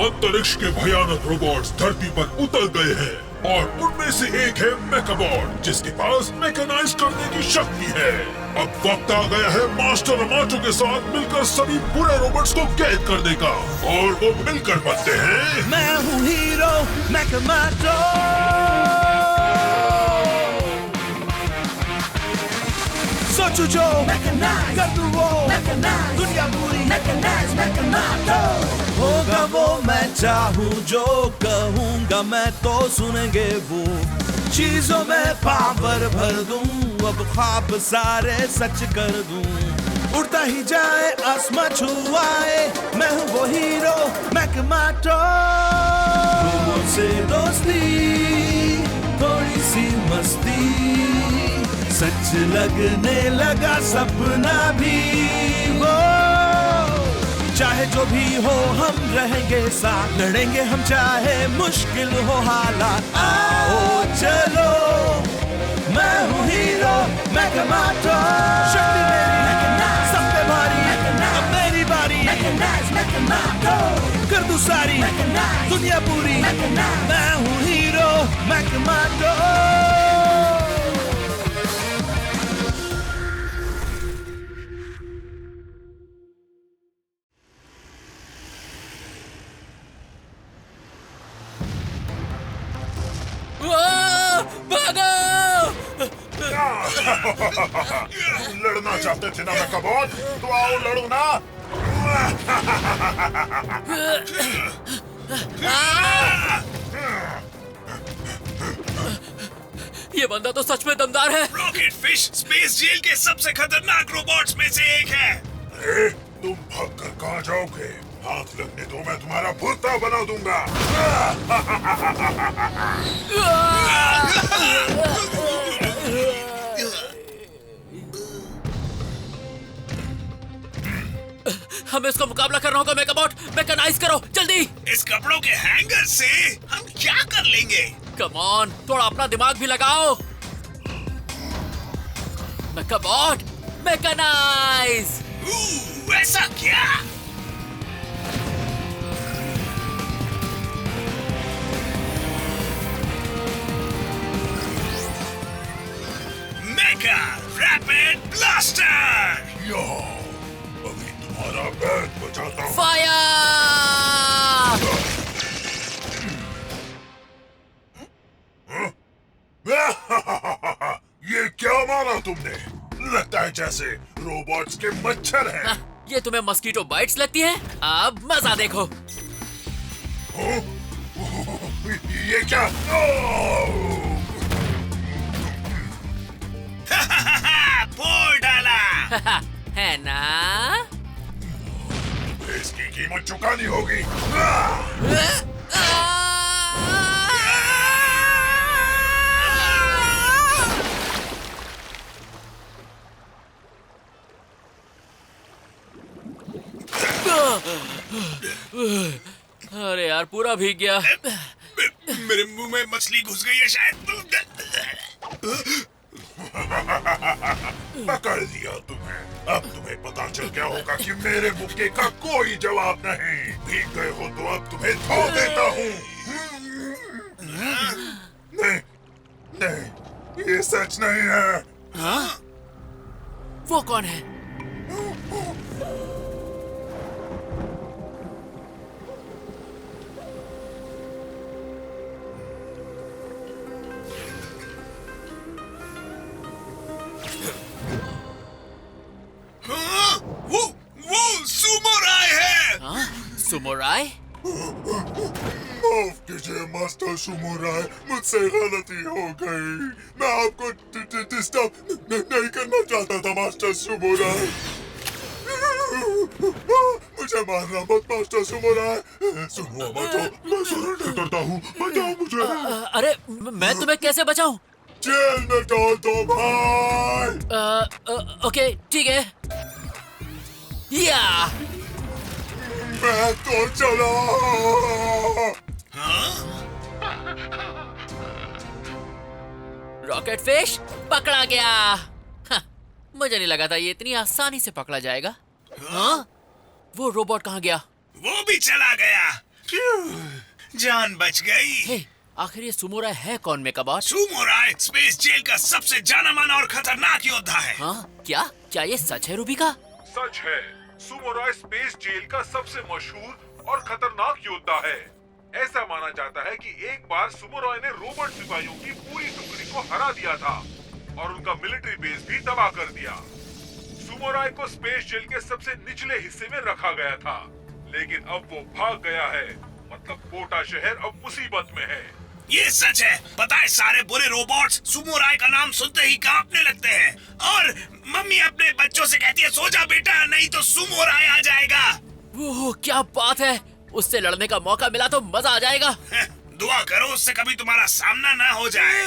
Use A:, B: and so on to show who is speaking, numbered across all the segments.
A: अंतरिक्ष के भयानक रोबोट्स धरती पर उतर गए हैं और उनमें से एक है मेकाबॉट, जिसके पास मैकेनाइज करने की शक्ति है। अब वक्त आ गया है मास्टर अमाटो के साथ मिलकर सभी बुरे रोबोट्स को कैद करने का, और वो मिलकर बनते हैं
B: मैं हूँ हीरो मैकामाटो। सोचू जो कर दूँ वो दुनिया पूरी होगा वो मैं चाहूँ जो कहूँगा मैं तो सुनेंगे वो। चीजों में पावर भर दूँ, अब ख्वाब सारे सच कर दूँ। उड़ता ही जाए आसमां छुआए, मैं हूँ वो हीरो मैकामाटो। लोगों से दोस्ती थोड़ी सी मस्ती, सच लगने लगा सपना भी वो। चाहे जो भी हो हम रहेंगे साथ, लड़ेंगे हम चाहे मुश्किल हो हालात। आओ चलो मैं हूँ हीरो मैकामाटो। शक्ति मेरी सब पे भारी, अब मेरी बारी कर दूं सारी दुनिया पूरी। मैं हूँ हीरो मैकामाटो।
A: लड़ना चाहते थे ना मेकाबॉट, तो आओ लड़ो ना।
C: ये बंदा तो सच में दमदार है।
D: रॉकेट फिश स्पेस जेल के सबसे खतरनाक रोबोट्स में से एक है।
A: अरे तुम भागकर कहाँ जाओगे? हाथ लगने दो, मैं तुम्हारा भुट्टा बना दूंगा।
C: हमें इसका मुकाबला करना होगा मेकाबॉट। मैकेनाइज करो जल्दी।
D: इस कपड़ों के हैंगर से हम क्या कर लेंगे?
C: कम ऑन, थोड़ा अपना दिमाग भी लगाओ। मेकाबॉट मैकेनाइज।
D: ऐसा क्या? Mega rapid blaster.
A: यो, अभी तुम्हारा बैग बचाता हूँ।
C: फायर।
A: ये क्या मारा तुमने? लगता है जैसे रोबोट्स के मच्छर हैं।
C: ये तुम्हें मस्कीटो बाइट्स लगती है? अब मजा देखो।
A: ये क्या?
D: फोड़ डाला।
C: है ना?
A: इसकी कीमत चुकानी होगी।
C: अरे यार पूरा भीग गया।
D: मेरे मुंह में मछली घुस गई है शायद।
A: पकड़ लिया तुम्हें। अब तुम्हें पता चल गया होगा कि मेरे मुक्के का कोई जवाब नहीं। भीग गए हो तो अब तुम्हें धो देता हूँ। नहीं, नहीं, ये सच नहीं है।
C: हाँ? वो कौन है?
D: वो सुमोराई है।
C: हाँ? सुमोराई?
A: माफ कीजिए मास्टर सुमोराई, मुझसे गलती हो गई। मैं आपको डिस्टर्ब नहीं करना चाहता था मास्टर सुमोराई। मुझे मारना मत मास्टर सुमोराई। सुनो बचाओ, मैं सरेंडर करता हूँ, बचाओ मुझे।
C: अरे मैं तुम्हें कैसे बचाऊं?
A: जेल में डाल दो भाई।
C: ओके ठीक है। या
A: मैं तो चला।
C: रॉकेट फिश पकड़ा गया। हाँ, मुझे नहीं लगा था ये इतनी आसानी से पकड़ा जाएगा। हाँ? वो रोबोट कहाँ गया?
D: वो भी चला गया। जान बच गई।
C: हे, आखिर ये सुमोराय है कौन मेकाबॉट?
D: सुमोराय स्पेस जेल का सबसे जाना माना और खतरनाक योद्धा है।
C: हाँ, क्या ये सच है रूबिका?
A: सच है, सुमोराय स्पेस जेल का सबसे मशहूर और खतरनाक योद्धा है। ऐसा माना जाता है कि एक बार सुमोराय ने रोबोट सिपाहियों की पूरी टुकड़ी को हरा दिया था और उनका मिलिट्री बेस भी तबाह कर दिया। सुमोराय को स्पेस जेल के सबसे निचले हिस्से में रखा गया था, लेकिन अब वो भाग गया है। मतलब कोटा शहर अब मुसीबत में है।
D: ये सच है। पता है, सारे बुरे रोबोट्स सुमोराय का नाम सुनते ही कांपने लगते हैं और मम्मी अपने बच्चों से कहती है, सो जा बेटा, नहीं तो सुमोराय आ जाएगा।
C: वो क्या बात है, उससे लड़ने का मौका मिला तो मजा आ जाएगा।
D: दुआ करो उससे कभी तुम्हारा सामना ना हो जाए।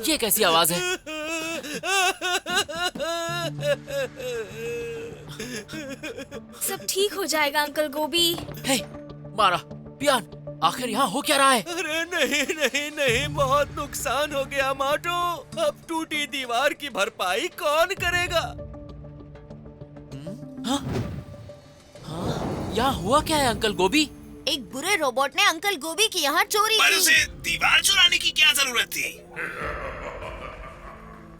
C: ये कैसी आवाज है?
E: सब ठीक हो जाएगा अंकल गोभी।
C: हे, मारा, पियान, आखिर यहाँ हो क्या रहा है?
B: अरे नहीं, बहुत नुकसान हो गया माटो। अब टूटी दीवार की भरपाई कौन करेगा?
C: यहाँ हुआ क्या है अंकल गोभी?
E: एक बुरे रोबोट ने अंकल गोभी की यहाँ चोरी
D: पर
E: की।
D: उसे दीवार चुराने की क्या जरूरत थी?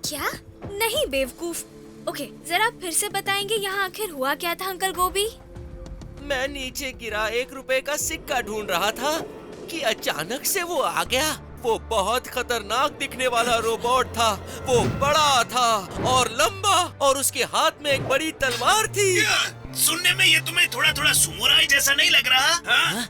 E: क्या? नहीं बेवकूफ। ओके, जरा फिर से बताएंगे यहाँ आखिर हुआ क्या था अंकल गोभी?
B: मैं नीचे गिरा 1 रुपए का सिक्का ढूंढ रहा था कि अचानक से वो आ गया। वो बहुत खतरनाक दिखने वाला रोबोट था। वो बड़ा था और लंबा और उसके हाथ में एक बड़ी तलवार थी।
D: सुनने में ये तुम्हें थोड़ा थोड़ा सुमोराय जैसा नहीं लग रहा? हाँ?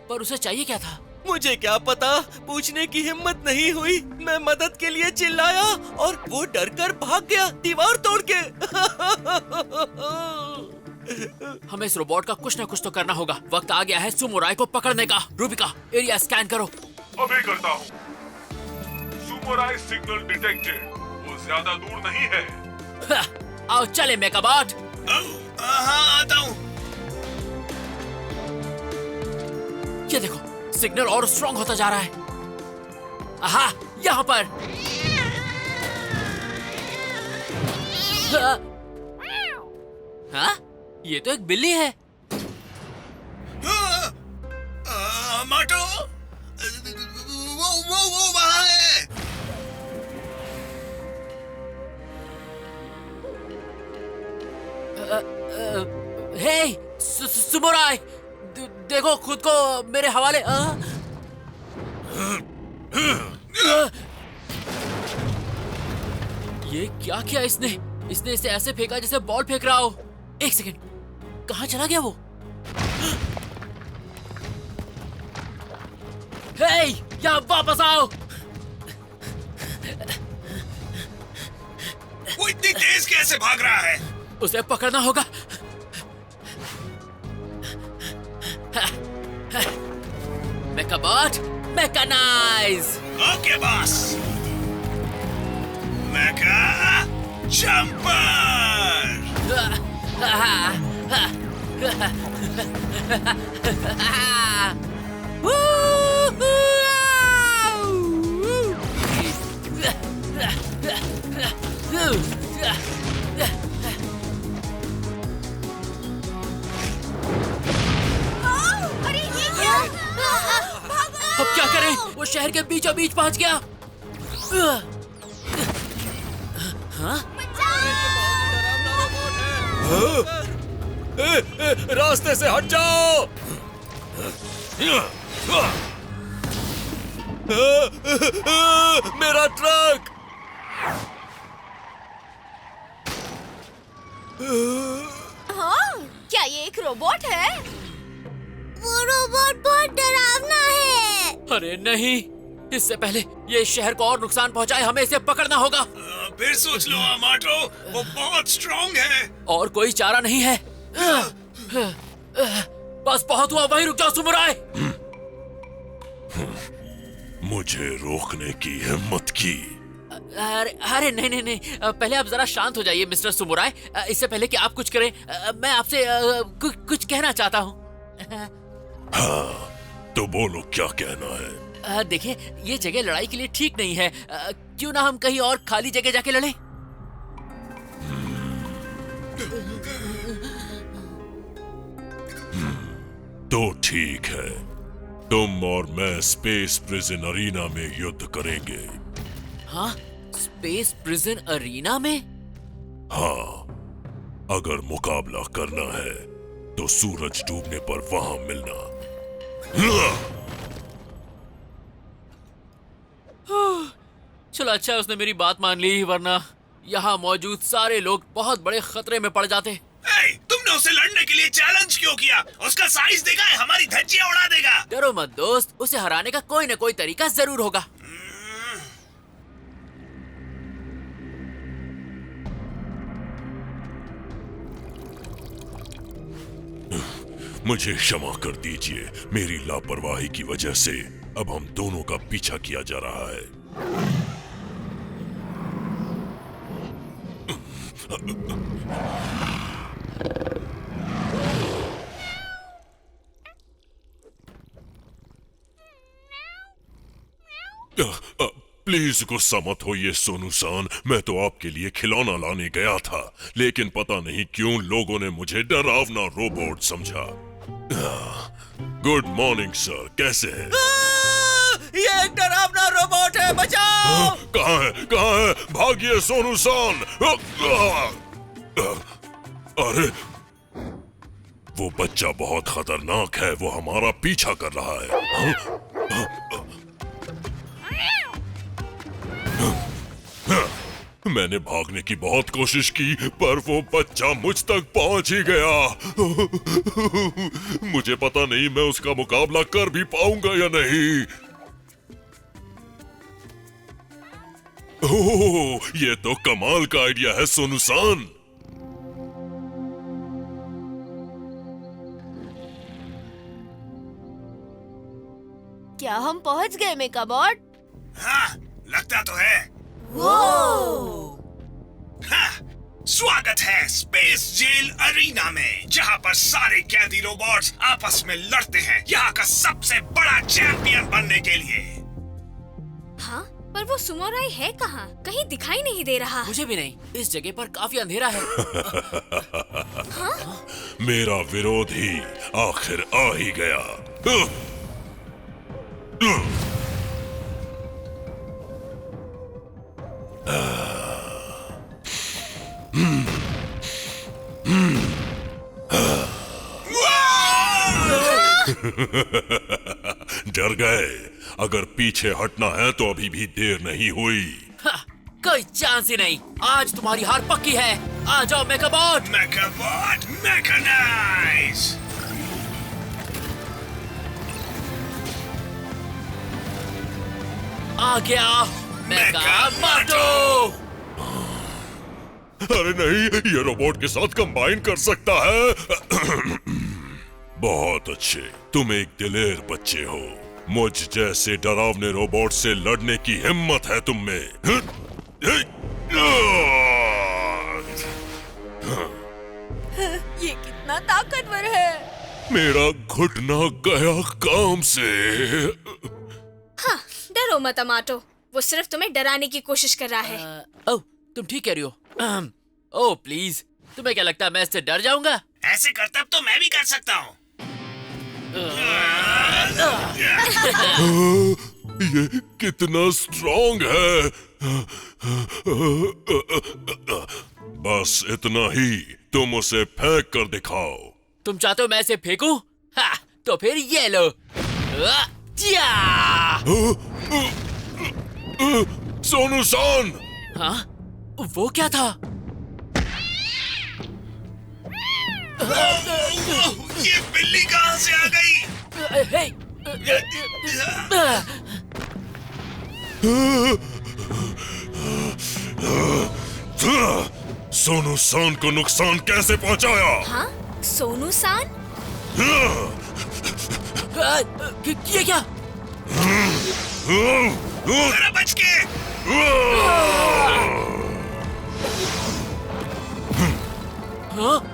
C: पर उसे चाहिए क्या था?
B: मुझे क्या पता, पूछने की हिम्मत नहीं हुई। मैं मदद के लिए चिल्लाया और वो डरकर भाग गया दीवार तोड़ के।
C: हमें इस रोबोट का कुछ न कुछ तो करना होगा। वक्त आ गया है सुमोराय को पकड़ने का। रूबिका, एरिया स्कैन करो।
A: अभी करता हूँ। सुमोराय सिग्नल डिटेक्टेड। वो ज्यादा दूर नहीं है।
C: आओ चले मेकाबॉट।
D: हाँ, आता हूँ।
C: ये देखो, सिग्नल और स्ट्रॉन्ग होता जा रहा है। आहा, यहाँ पर। हाँ? ये तो एक बिल्ली है।
D: माटो, वो वहाँ है।
C: हे, सुमोराय, देखो खुद को मेरे हवाले। ये क्या किया इसने? इसने इसे ऐसे फेंका जैसे बॉल फेंक रहा हो। एक सेकंड, कहाँ चला गया वो? हे, यहाँ वापस आओ।
D: वो इतनी तेज कैसे भाग रहा है?
C: उसे पकड़ना होगा। Mechabot, mechanise.
D: Okay boss. Mecha jumper.
E: अरे ये क्या?
C: अब क्या करें? वो शहर के बीचों बीच पहुंच गया। हाँ?
B: रास्ते से हट जाओ। मेरा ट्रक।
E: हाँ, क्या ये एक रोबोट है? वो रोबोट बहुत डरावना है।
C: अरे नहीं, इससे पहले ये शहर को और नुकसान पहुंचाए, हमें इसे पकड़ना होगा।
D: फिर सोच लो माटो, वो बहुत स्ट्रॉन्ग है।
C: और कोई चारा नहीं है। बस बहुत हुआ, वहीं रुक जाओ सुमुराय।
A: मुझे रोकने की हिम्मत की।
C: अरे नहीं, पहले आप जरा शांत हो जाइए मिस्टर सुमुराय। इससे पहले कि आप कुछ करें, मैं आपसे कुछ कहना चाहता हूँ।
A: हाँ, तो बोलो क्या कहना है।
C: देखिए, ये जगह लड़ाई के लिए ठीक नहीं है। क्यों ना हम कहीं और खाली जगह जाके लड़ें?
A: तो ठीक है, तुम और मैं स्पेस प्रिजन अरीना में युद्ध करेंगे।
C: हाँ, स्पेस प्रिजन अरीना में?
A: हाँ, अगर मुकाबला करना है तो सूरज डूबने पर वहां मिलना।
C: चलो अच्छा उसने मेरी बात मान ली, वरना यहाँ मौजूद सारे लोग बहुत बड़े खतरे में पड़ जाते।
D: तुमने उसे लड़ने के लिए चैलेंज क्यों किया? उसका साइज देखा है, हमारी धज्जियां उड़ा देगा।
C: डरो मत दोस्त, उसे हराने का कोई न कोई तरीका जरूर होगा।
A: मुझे क्षमा कर दीजिए, मेरी लापरवाही की वजह से अब हम दोनों का पीछा किया जा रहा है। प्लीज गुस्सा मत होइए सोनू सान, मैं तो आपके लिए खिलौना लाने गया था, लेकिन पता नहीं क्यों लोगों ने मुझे डरावना रोबोट समझा। गुड मॉर्निंग सर, कैसे हैं?
B: ये एक डरावना रोबोट है, बचाओ!
A: कहाँ है? कहाँ है? भागिए सोनू सान! अरे वो बच्चा बहुत खतरनाक है, वो हमारा पीछा कर रहा है। मैंने भागने की बहुत कोशिश की, पर वो बच्चा मुझ तक पहुंच ही गया। मुझे पता नहीं मैं उसका मुकाबला कर भी पाऊंगा या नहीं। ओह, ये तो कमाल का आइडिया है सोनू सान।
E: क्या हम पहुंच गए मेकाबॉट?
D: हाँ, लगता तो है। हाँ, स्वागत है स्पेस जेल अरीना में, जहाँ पर सारे कैदी रोबोट्स आपस में लड़ते हैं, यहाँ का सबसे बड़ा चैंपियन बनने के लिए।
E: हाँ, पर वो सुमोराई है कहाँ? कहीं दिखाई नहीं दे रहा।
C: मुझे भी नहीं, इस जगह पर काफी अंधेरा है।
E: हाँ?
A: मेरा विरोधी आखिर आ ही गया। डर गए? अगर पीछे हटना है तो अभी भी देर नहीं हुई।
C: कोई चांस ही नहीं, आज तुम्हारी हार पक्की है। आ जाओ मेकाबॉट।
D: मेकाबॉट मैकेनाइज।
C: आ गया मेकामोटो।
A: अरे नहीं, ये रोबोट के साथ कंबाइन कर सकता है। बहुत अच्छे, तुम एक दिलेर बच्चे हो। मुझ जैसे डरावने रोबोट से लड़ने की हिम्मत है तुम में।
E: ये कितना ताकतवर है।
A: मेरा घुटना गया काम से।
E: हाँ, डरो मत अमाटो, वो सिर्फ तुम्हें डराने की कोशिश कर रहा है।
C: ओह, तुम ठीक कह रही हो। ओह प्लीज, तुम्हें क्या लगता है मैं इससे डर जाऊंगा?
D: ऐसे करतब तो मैं भी कर सकता हूँ।
A: ये कितना स्ट्रॉन्ग है। बस इतना ही, तुम उसे फेंक कर दिखाओ।
C: तुम चाहते हो मैं इसे फेंकूं? हाँ, तो फिर ये लो।
A: सोनू सान!
C: हाँ, वो क्या था?
D: ये बिल्ली कहाँ से आ गई?
C: हे,
A: सोनू सान को नुकसान कैसे पहुंचाया?
E: हाँ, सोनू सान?
C: ये क्या?
D: जरा बच के।
C: हाँ?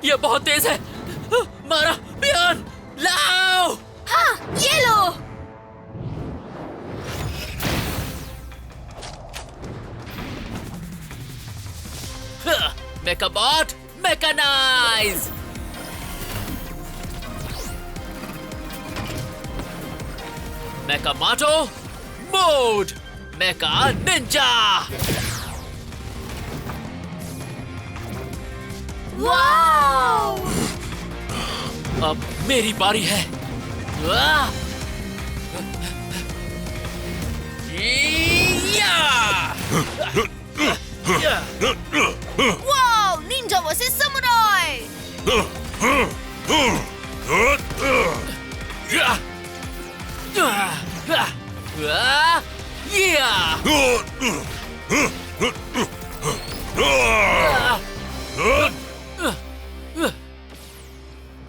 C: ये बहुत तेज है। मारा बियॉन, लाओ।
E: हाँ, ये लो।
C: Mechabot mechanise. मेकामाटो मोड। Mecha ninja.
E: वाव!
C: अब मेरी बारी है। वाह! Yeah!
E: Wow! Ninja versus samurai.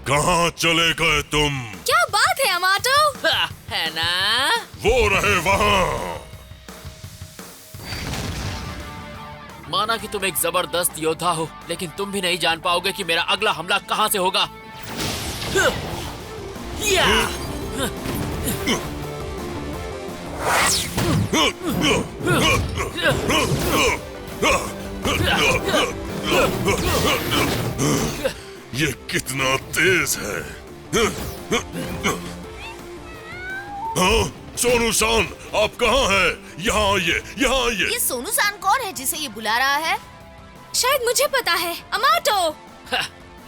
A: कहाँ चले गए तुम?
E: क्या बात है अमाटो?
C: है ना?
A: वो रहे वहाँ।
C: माना कि तुम एक जबरदस्त योद्धा हो, लेकिन तुम भी नहीं जान पाओगे कि मेरा अगला हमला कहाँ से होगा। या!
A: ये कितना तेज है। हाँ, सोनू-सान, आप कहाँ हैं? यहाँ आइए, यहाँ आइए।
E: ये सोनू-सान कौन है जिसे ये बुला रहा है? शायद मुझे पता है। अमाटो!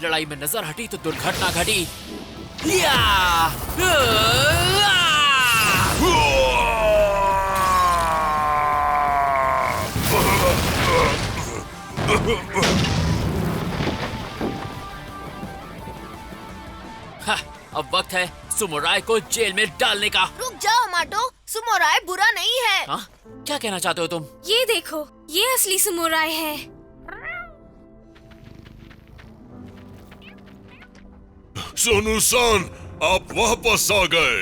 C: लड़ाई में नजर हटी तो दुर्घटना घटी। या! अब वक्त है सुमुराई को जेल में डालने का।
E: रुक जाओ अमाटो, सुमुराई बुरा नहीं है।
C: हाँ? क्या कहना चाहते हो तुम?
E: ये देखो, ये असली समुराई है।
A: सोनू-सान, आप वापस आ गए।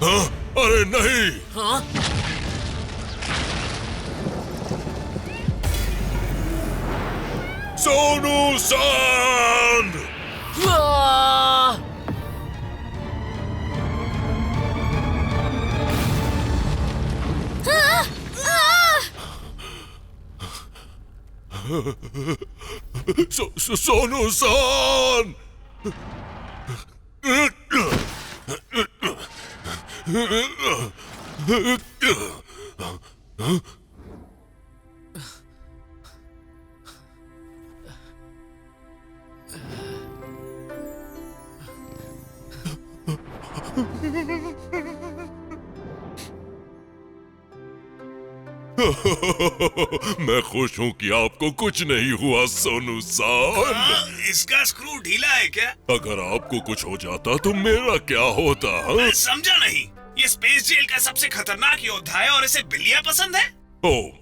A: हाँ? अरे नहीं।
C: हाँ?
A: सोनू-सान!
C: आह!
A: सोनू-सान! मैं खुश हूँ कि आपको कुछ नहीं हुआ सोनू-सान।
D: इसका स्क्रू ढीला है क्या?
A: अगर आपको कुछ हो जाता तो मेरा क्या होता?
D: मैं समझा नहीं। ये स्पेस जेल का सबसे खतरनाक योद्धा है और इसे बिल्लियाँ पसंद है।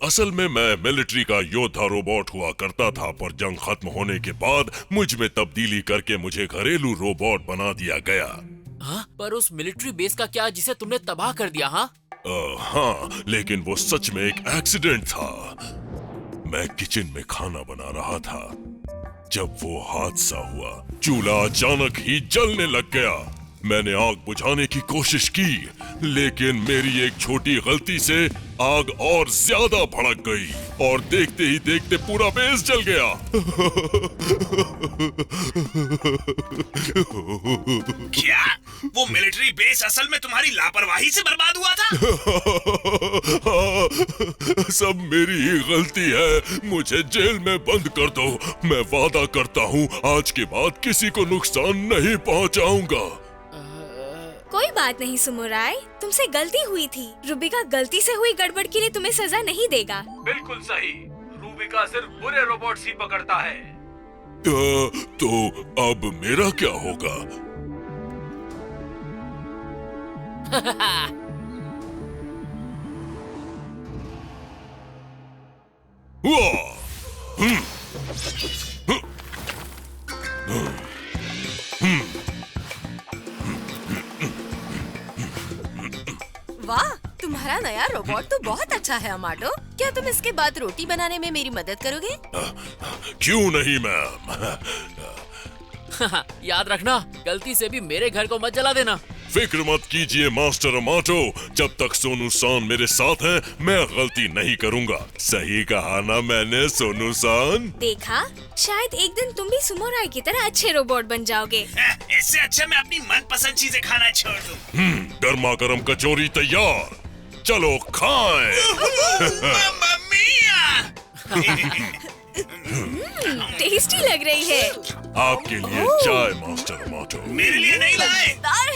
A: असल में मैं मिलिट्री का योद्धा रोबोट हुआ करता था, पर जंग खत्म होने के बाद मुझ में तब्दीली करके मुझे घरेलू रोबोट बना दिया गया।
C: हाँ? पर उस मिलिट्री बेस का क्या जिसे तुमने तबाह कर दिया? हाँ?
A: हाँ, लेकिन वो सच में एक एक्सीडेंट था। मैं किचन में खाना बना रहा था जब वो हादसा हुआ। चूल्हा अचानक ही जलने लग गया। मैंने आग बुझाने की कोशिश की, लेकिन मेरी एक छोटी गलती से आग और ज्यादा भड़क गई और देखते ही देखते पूरा बेस जल गया।
D: क्या वो मिलिट्री बेस असल में तुम्हारी लापरवाही से बर्बाद हुआ था?
A: सब मेरी ही गलती है। मुझे जेल में बंद कर दो। मैं वादा करता हूँ आज के बाद किसी को नुकसान नहीं पहुँचाऊंगा।
E: कोई बात नहीं सुमुराई, तुमसे गलती हुई थी। रूबिका गलती से हुई गड़बड़ के लिए तुम्हें सजा नहीं देगा।
F: बिल्कुल सही। रूबिका सिर्फ बुरे रोबोट्स ही पकड़ता है।
A: तो अब मेरा क्या होगा?
E: वाह, तुम्हारा नया रोबोट तो बहुत अच्छा है अमाटो। क्या तुम इसके बाद रोटी बनाने में मेरी मदद करोगे?
A: क्यों नहीं मैम।
C: याद रखना, गलती से भी मेरे घर को मत जला देना।
A: फिक्र मत कीजिए मास्टर अमाटो, जब तक सोनू सान मेरे साथ हैं, मैं गलती नहीं करूंगा। सही कहा ना मैंने सोनू सान?
E: देखा, शायद एक दिन तुम भी सुमोराई की तरह अच्छे रोबोट बन जाओगे।
D: इससे अच्छा मैं अपनी मनपसंद चीजें खाना छोड़ दूं।
A: गर्मा गर्म कचौरी तैयार, चलो खाएं।
D: मम्मा मिया!
E: टेस्टी लग रही है।
A: आपके लिए चाय मास्टर अमाटो।
D: मेरे लिए नहीं लाए।
E: मजेदार